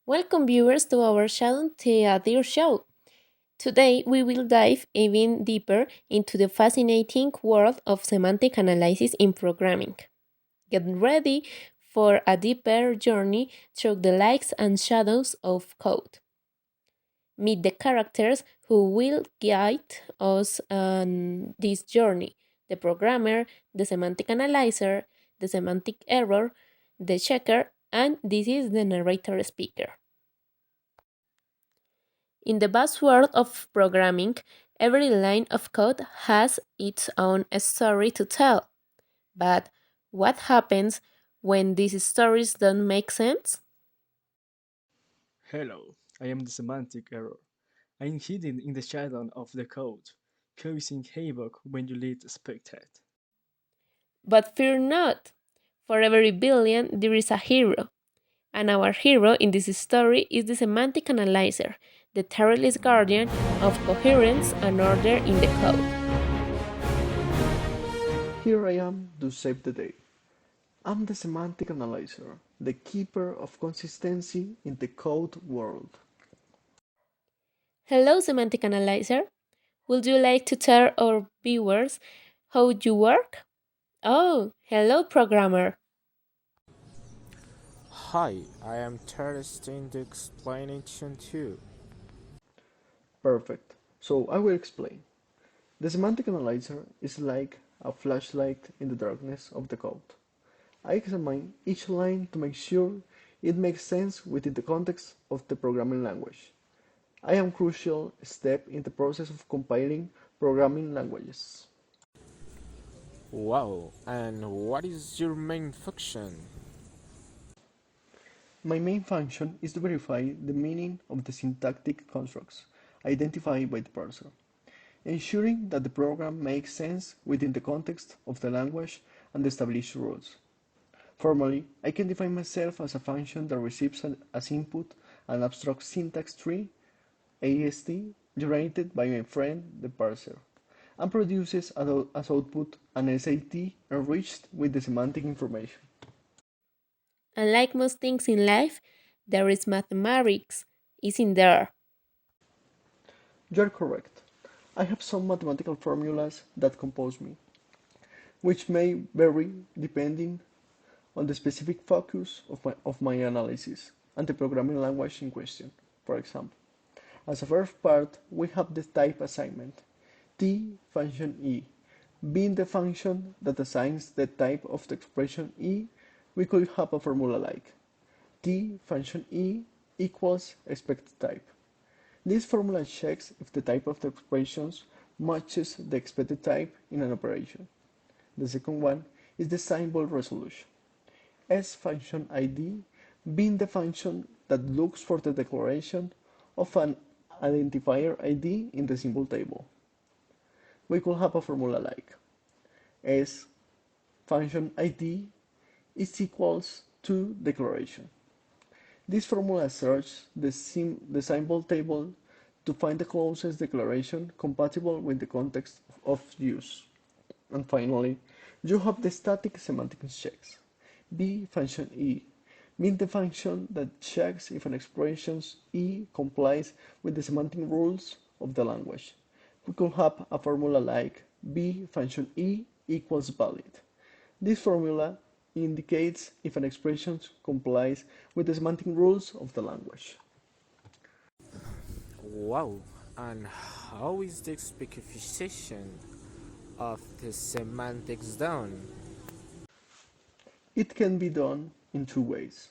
Welcome, viewers, to our Shadow Theater show. Today, we will dive even deeper into the fascinating world of semantic analysis in programming. Get ready for a deeper journey through the lights and shadows of code. Meet the characters who will guide us on this journey: the programmer, the semantic analyzer, the semantic error, the checker, and this is the narrator speaker. In the vast world of programming, every line of code has its own story to tell. But what happens when these stories don't make sense? Hello, I am the semantic error. I am hidden in the shadow of the code, causing havoc when you least expect it. But fear not, for every villain there is a hero. And our hero in this story is the semantic analyzer, the tireless guardian of coherence and order in the code. Here I am to save the day. I'm the semantic analyzer, the keeper of consistency in the code world. Hello, semantic analyzer. Would you like to tell our viewers how you work? Oh, hello, programmer. Hi, I am interested to explanation too. Perfect. So I will explain. The semantic analyzer is like a flashlight in the darkness of the code. I examine each line to make sure it makes sense within the context of the programming language. I am a crucial step in the process of compiling programming languages. Wow, and what is your main function? My main function is to verify the meaning of the syntactic constructs identified by the parser, ensuring that the program makes sense within the context of the language and the established rules. Formally, I can define myself as a function that receives as input an abstract syntax tree, AST, generated by my friend the parser, and produces as output an SAT enriched with the semantic information. Unlike most things in life, there is mathematics, isn't there? You're correct. I have some mathematical formulas that compose me, which may vary depending on the specific focus of my analysis and the programming language in question. For example, as a first part, we have the type assignment, T function E. Being the function that assigns the type of the expression E, we could have a formula like T function E equals expected type. This formula checks if the type of the expressions matches the expected type in an operation. The second one is the symbol resolution. S function ID being the function that looks for the declaration of an identifier ID in the symbol table. We could have a formula like S function ID is equals to declaration. This formula searches the symbol table to find the closest declaration compatible with the context of use. And finally, you have the static semantic checks. B function E being the function that checks if an expression E complies with the semantic rules of the language. We could have a formula like B function E equals valid. This formula indicates if an expression complies with the semantic rules of the language. Wow, and how is the specification of the semantics done? It can be done in two ways: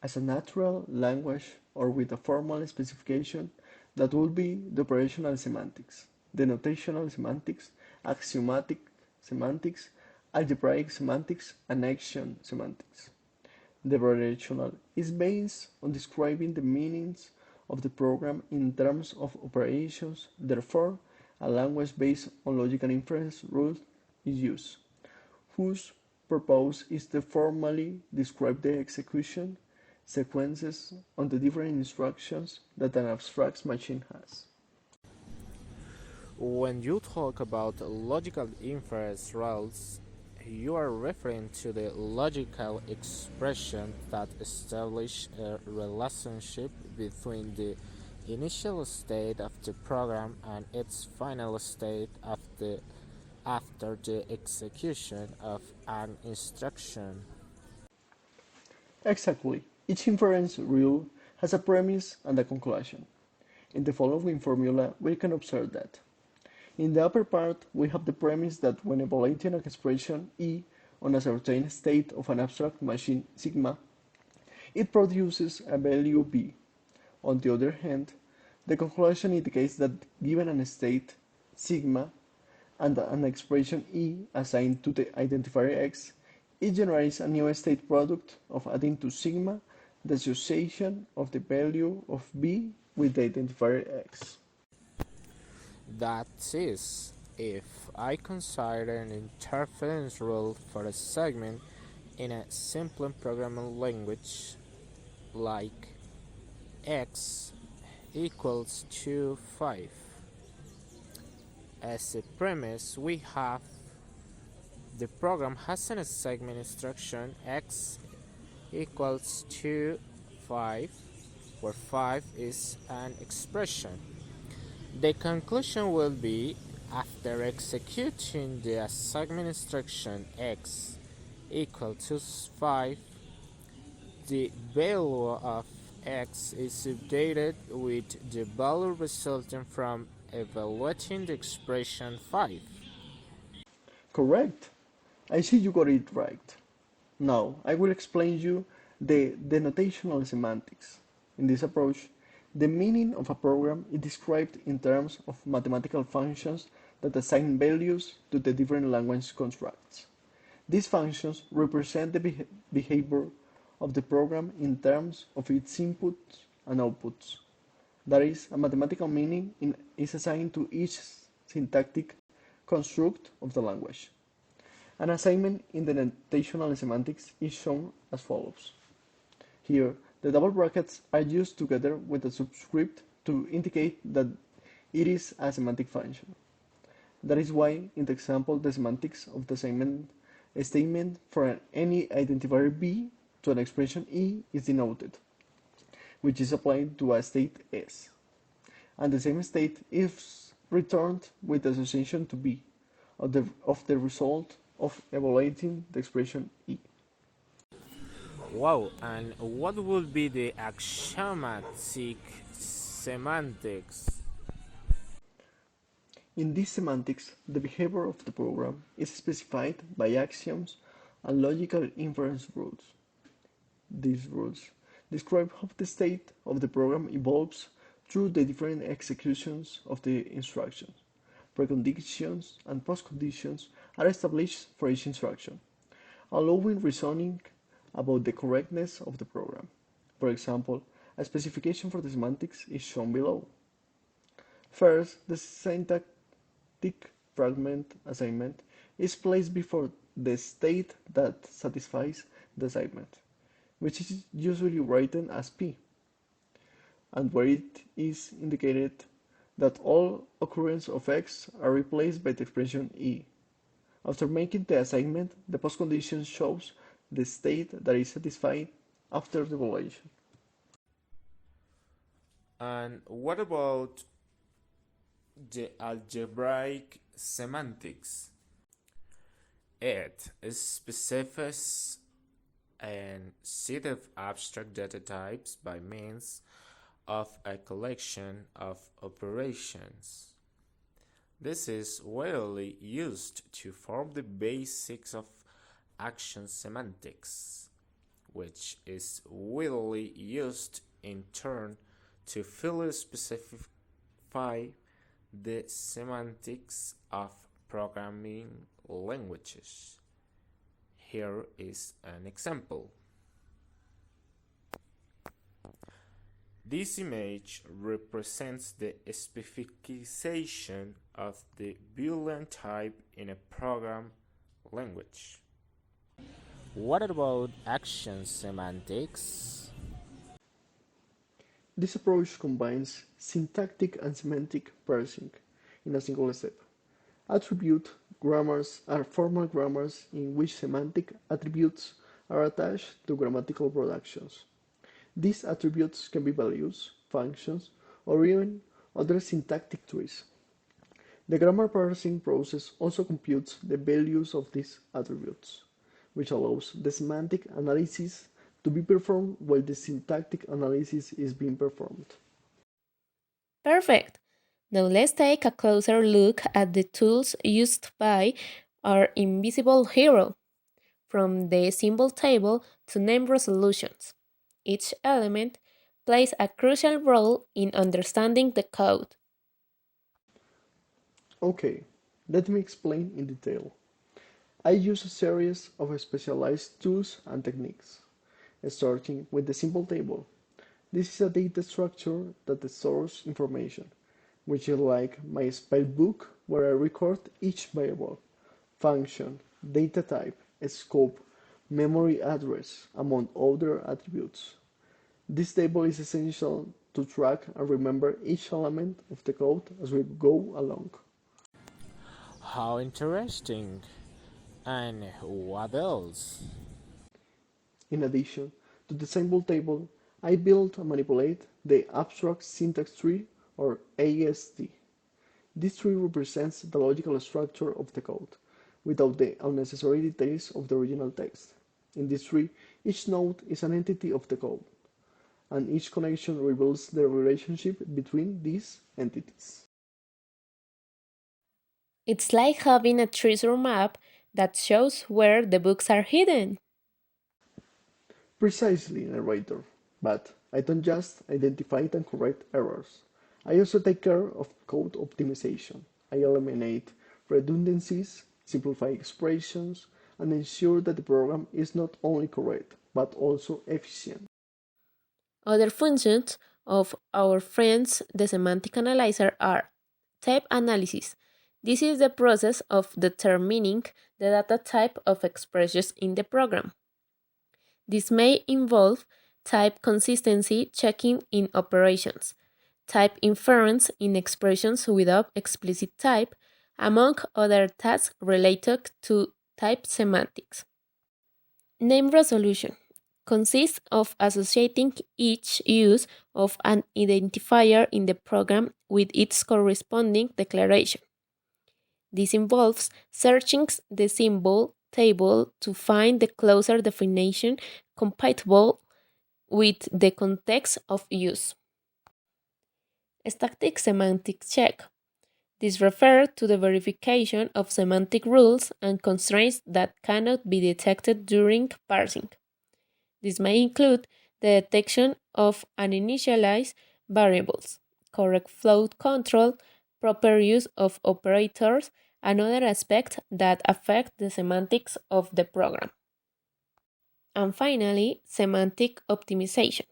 as a natural language or with a formal specification that will be the operational semantics, the notational semantics, axiomatic semantics, algebraic semantics, and action semantics. The variational is based on describing the meanings of the program in terms of operations. Therefore, a language based on logical inference rules is used, whose purpose is to formally describe the execution sequences on the different instructions that an abstract machine has. When you talk about logical inference rules, you are referring to the logical expression that establish a relationship between the initial state of the program and its final state after the execution of an instruction. Exactly. Each inference rule has a premise and a conclusion. In the following formula, we can observe that. In the upper part, we have the premise that when evaluating an expression E on a certain state of an abstract machine sigma, it produces a value B. On the other hand, the conclusion indicates that given an state sigma and an expression E assigned to the identifier X, it generates a new state product of adding to sigma the association of the value of B with the identifier X. That is, if I consider an interference rule for a segment in a simple programming language like x equals to 5. As a premise, we have the program has an segment instruction x equals to 5, where 5 is an expression. The conclusion will be, after executing the assignment instruction x equal to 5, the value of x is updated with the value resulting from evaluating the expression 5. Correct. I see you got it right. Now, I will explain you the denotational semantics. In this approach, the meaning of a program is described in terms of mathematical functions that assign values to the different language constructs. These functions represent the behavior of the program in terms of its inputs and outputs. That is, a mathematical meaning is assigned to each syntactic construct of the language. An assignment in the notational semantics is shown as follows. Here, the double brackets are used together with a subscript to indicate that it is a semantic function. That is why, in the example, the semantics of the assignment statement for any identifier B to an expression E is denoted, which is applied to a state S. And the same state is returned with the association to B of the result of evaluating the expression E. Wow, and what would be the axiomatic semantics? In this semantics, the behavior of the program is specified by axioms and logical inference rules. These rules describe how the state of the program evolves through the different executions of the instructions. Preconditions and postconditions are established for each instruction, allowing reasoning about the correctness of the program. For example, a specification for the semantics is shown below. First, the syntactic fragment assignment is placed before the state that satisfies the assignment, which is usually written as P, and where it is indicated that all occurrences of X are replaced by the expression E. After making the assignment, the postcondition shows the state that is satisfied after the evaluation. And what about the algebraic semantics? It specifies a set of abstract data types by means of a collection of operations. This is widely used to form the basics of action semantics, which is widely used in turn to further specify the semantics of programming languages. Here is an example. This image represents the specification of the Boolean type in a program language. What about action semantics? This approach combines syntactic and semantic parsing in a single step. Attribute grammars are formal grammars in which semantic attributes are attached to grammatical productions. These attributes can be values, functions, or even other syntactic trees. The grammar parsing process also computes the values of these attributes, which allows the semantic analysis to be performed while the syntactic analysis is being performed. Perfect! Now let's take a closer look at the tools used by our invisible hero, from the symbol table to name resolutions. Each element plays a crucial role in understanding the code. Okay, let me explain in detail. I use a series of specialized tools and techniques, starting with the symbol table. This is a data structure that stores information, which is like my spell book where I record each variable, function, data type, scope, memory address, among other attributes. This table is essential to track and remember each element of the code as we go along. How interesting! And what else? In addition to the symbol table, I build and manipulate the abstract syntax tree or AST. This tree represents the logical structure of the code, without the unnecessary details of the original text. In this tree, each node is an entity of the code, and each connection reveals the relationship between these entities. It's like having a treasure map that shows where the books are hidden. Precisely, narrator. But I don't just identify and correct errors. I also take care of code optimization. I eliminate redundancies, simplify expressions, and ensure that the program is not only correct, but also efficient. Other functions of our friends, the semantic analyzer, are type analysis. This is the process of determining the data type of expressions in the program. This may involve type consistency checking in operations, type inference in expressions without explicit type, among other tasks related to type semantics. Name resolution consists of associating each use of an identifier in the program with its corresponding declaration. This involves searching the symbol table to find the closer definition compatible with the context of use. Static semantic check. This refers to the verification of semantic rules and constraints that cannot be detected during parsing. This may include the detection of uninitialized variables, correct float control, proper use of operators, and other aspects that affect the semantics of the program. And finally, semantic optimization.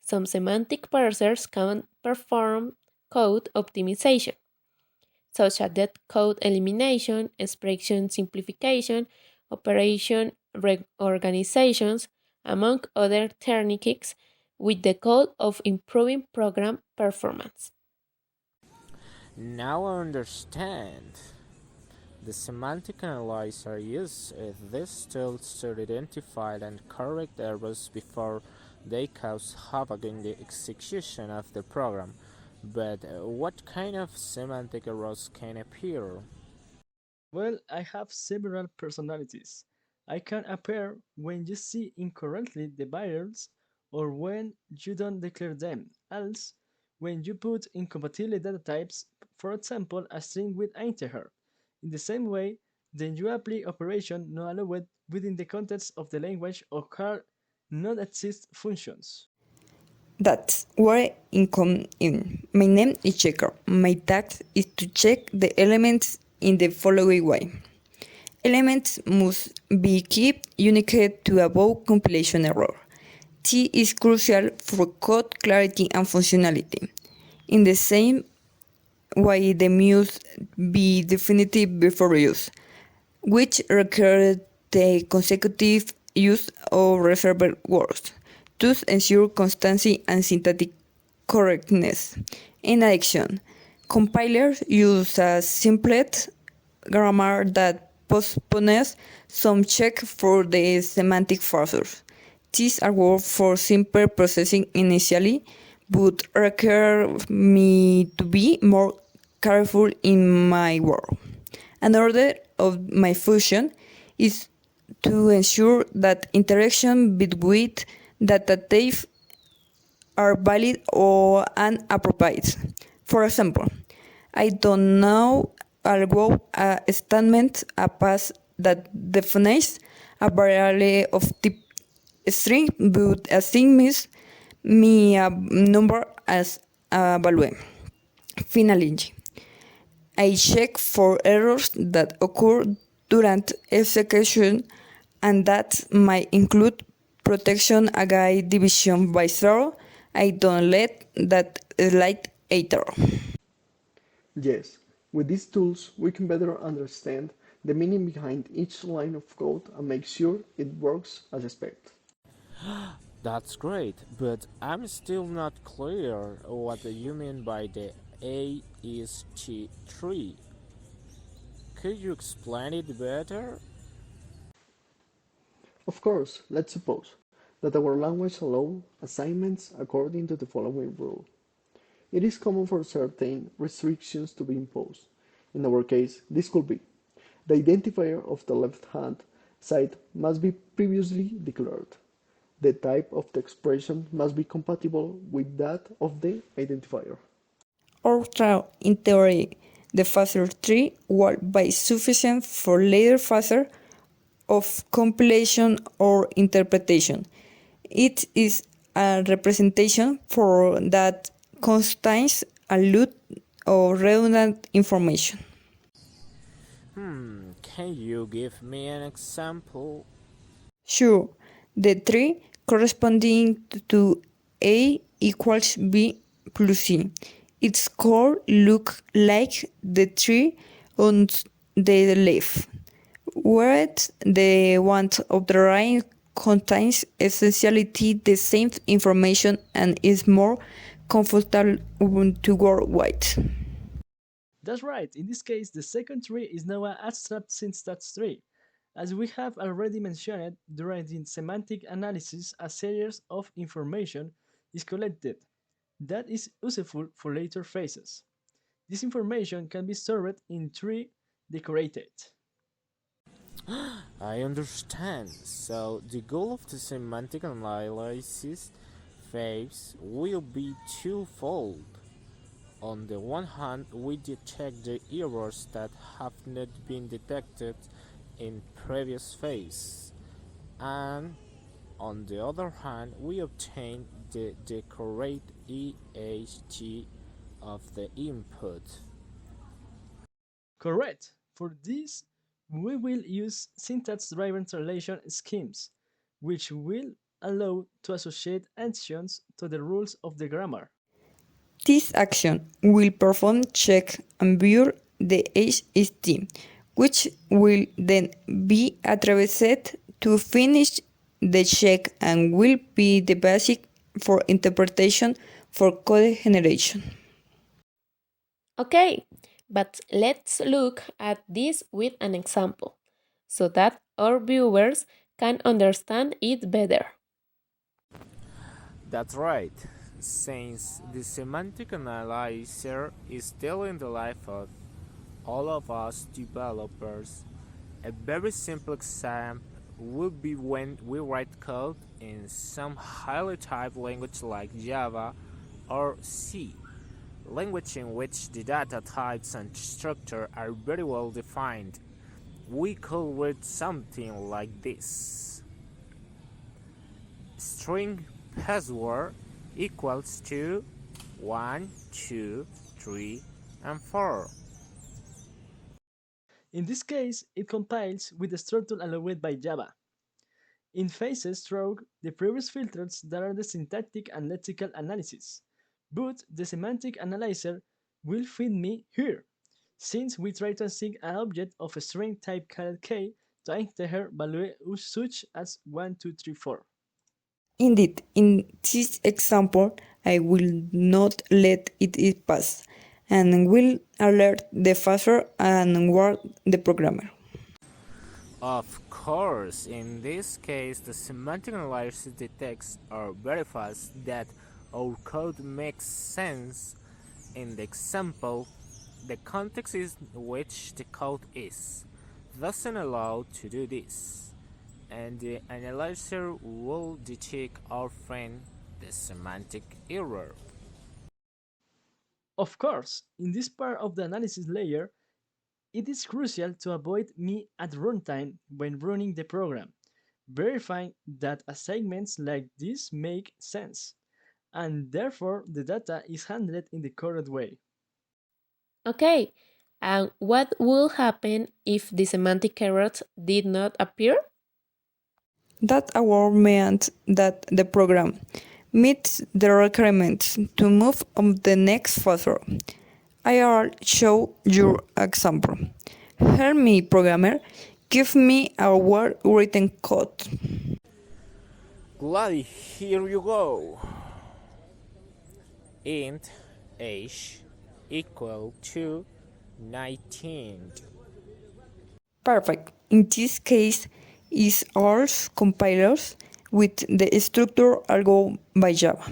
Some semantic parsers can perform code optimization, such as dead code elimination, expression simplification, operation reorganizations, among other techniques, with the goal of improving program performance. Now I understand. The semantic analyzer uses these tools to identify and correct errors before they cause havoc in the execution of the program. But what kind of semantic errors can appear? Well, I have several personalities. I can appear when you see incorrectly the variables or when you don't declare them, else when you put incompatible data types, for example, a string with integer. In the same way, then you apply operation not allowed within the context of the language or call non-exist functions. That's where I come in. My name is Checker. My task is to check the elements in the following way. Elements must be kept unique to avoid compilation error. T is crucial for code clarity and functionality. In the same way, they must be definitive before use, which requires the consecutive use of reserved words, thus ensure constancy and syntactic correctness. In addition, compilers use a simplet grammar that postpones some check for the semantic factors. These are words for simple processing initially, but require me to be more careful in my work. Another of my function is to ensure that interaction between data types are valid or and appropriate. For example, I don't know allow a statement a pass that defines a variable of type string but assigns me a number as a value. Finally, I check for errors that occur during execution and that might include protection against division by zero. I don't let that slide either. Yes, with these tools we can better understand the meaning behind each line of code and make sure it works as expected. That's great, but I'm still not clear what you mean by the A is T3. Could you explain it better? Of course, let's suppose that our language allows assignments according to the following rule. It is common for certain restrictions to be imposed. In our case, this could be the identifier of the left-hand side must be previously declared. The type of the expression must be compatible with that of the identifier. Although, in theory, the factor tree will be sufficient for later phase of compilation or interpretation. It is a representation for that contains a lot of redundant information. Can you give me an example? Sure, the tree corresponding to A equals B plus C. Its core look like the tree on the left, whereas the one of the right contains essentially the same information and is more comfortable to work with. That's right, in this case, the second tree is now an abstract syntax tree. As we have already mentioned, during the semantic analysis, a series of information is collected that is useful for later phases. This information can be stored in tree decorated. I understand. So the goal of the semantic analysis phase will be twofold. On the one hand, we detect the errors that have not been detected in previous phase, and on the other hand, we obtain the decorate EHG of the input. Correct. For this, we will use syntax-driven translation schemes, which will allow to associate actions to the rules of the grammar. This action will perform check and view the HST, which will then be attributed to finish the check and will be the basic for interpretation for code generation. Okay, but let's look at this with an example so that our viewers can understand it better. That's right. Since the semantic analyzer is still in the life of all of us developers, a very simple example would be when we write code in some highly typed language like Java or C, language in which the data types and structure are very well defined. We could read something like this: string password equals to 1, 2, 3, and 4. In this case, it compiles with the structure allowed by Java. In phases through the previous filters that are the syntactic and lexical analysis, but the semantic analyzer will feed me here, since we try to assign an object of a string type called k to an integer value such as 1, 2, 3, 4. Indeed, in this example, I will not let it pass. and will alert the phaser and warn the programmer. Of course, in this case, the semantic analysis detects or verifies that our code makes sense. In the example, the context in which the code is doesn't allow to do this, and the analyzer will detect or find the semantic error. Of course, in this part of the analysis layer, it is crucial to avoid me at runtime when running the program, verifying that assignments like this make sense, and therefore the data is handled in the correct way. Okay, and what will happen if the semantic errors did not appear? That award meant that the program meets the requirements to move on the next phaser. I'll show you example. Help me, programmer. Give me a well-written code. Gladly, here you go. Int age equal to 19. Perfect. In this case, is ours compilers with the structure algo by Java.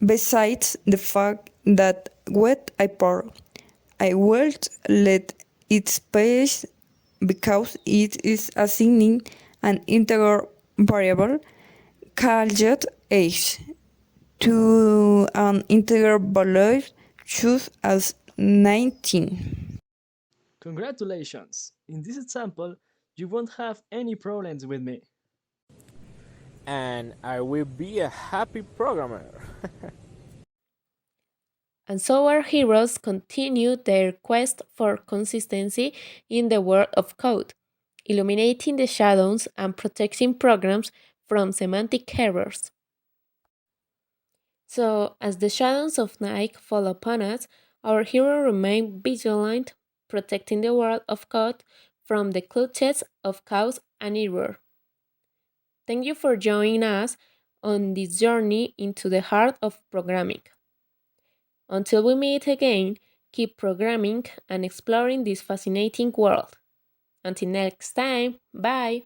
Besides the fact that when I part, I will let it space because it is assigning an integer variable called age to an integer value choose as 19. Congratulations! In this example, you won't have any problems with me. And I will be a happy programmer. And so our heroes continue their quest for consistency in the world of code, illuminating the shadows and protecting programs from semantic errors. So, as the shadows of night fall upon us, our hero remain vigilant, protecting the world of code from the clutches of chaos and error. Thank you for joining us on this journey into the heart of programming. Until we meet again, keep programming and exploring this fascinating world. Until next time, bye!